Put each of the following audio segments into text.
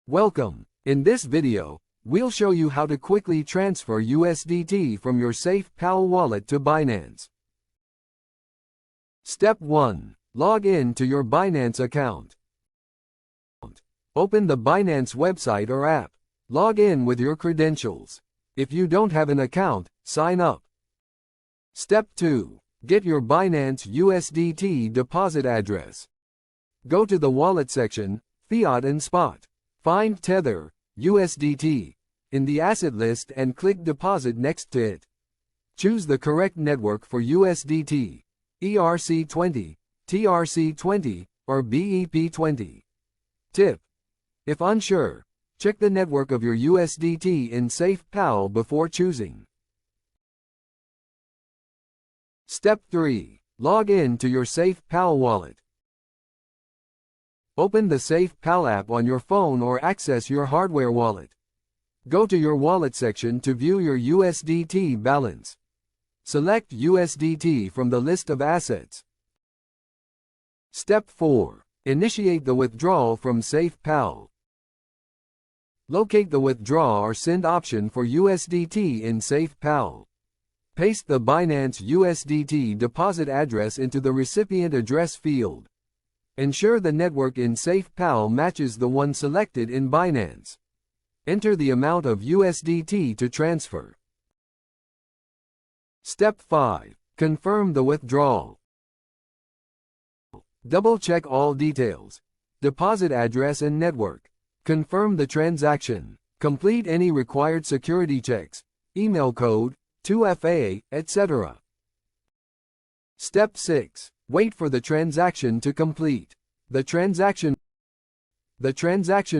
Welcome. In this video, we'll show you how to quickly transfer USDT from your SafePal wallet to Binance. Step 1. Log in to your Binance account. Open the Binance website or app. Log in with your credentials. If you don't have an account, sign up. Step 2. Get your Binance USDT deposit address. Go to the Wallet section, Fiat and Spot. Find Tether, USDT, in the asset list and click Deposit next to it. Choose the correct network for USDT, ERC20, TRC20, or BEP20. Tip: if unsure, check the network of your USDT in SafePal before choosing. Step 3. Log in to your SafePal wallet. Open the SafePal app on your phone or access your hardware wallet. Go to your wallet section to view your USDT balance. Select USDT from the list of assets. Step 4. Initiate the withdrawal from SafePal. Locate the withdraw or send option for USDT in SafePal. Paste the Binance USDT deposit address into the recipient address field. Ensure the network in SafePal matches the one selected in Binance. Enter the amount of USDT to transfer. Step 5. Confirm the withdrawal. Double-check all details: deposit address and network. Confirm the transaction. Complete any required security checks, email code, 2FA, etc. Step 6. Wait for the transaction to complete. The transaction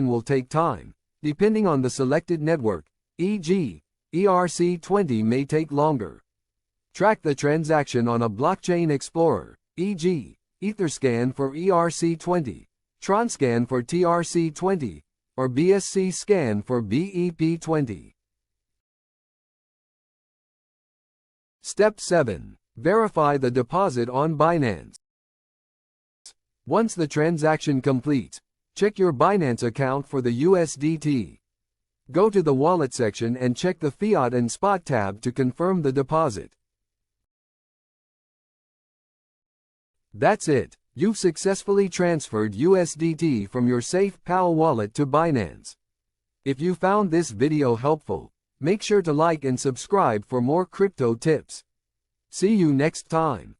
will take time, depending on the selected network, e.g., ERC20 may take longer. Track the transaction on a blockchain explorer, e.g., Etherscan for ERC20, Transcan for TRC20, or BSC Scan for BEP20. Step 7. Verify the deposit on Binance. Once the transaction completes, check your Binance account for the USDT. Go to the Wallet section and check the Fiat and Spot tab to confirm the deposit. That's it. You've successfully transferred USDT from your SafePal wallet to Binance. If you found this video helpful, make sure to like and subscribe for more crypto tips. See you next time.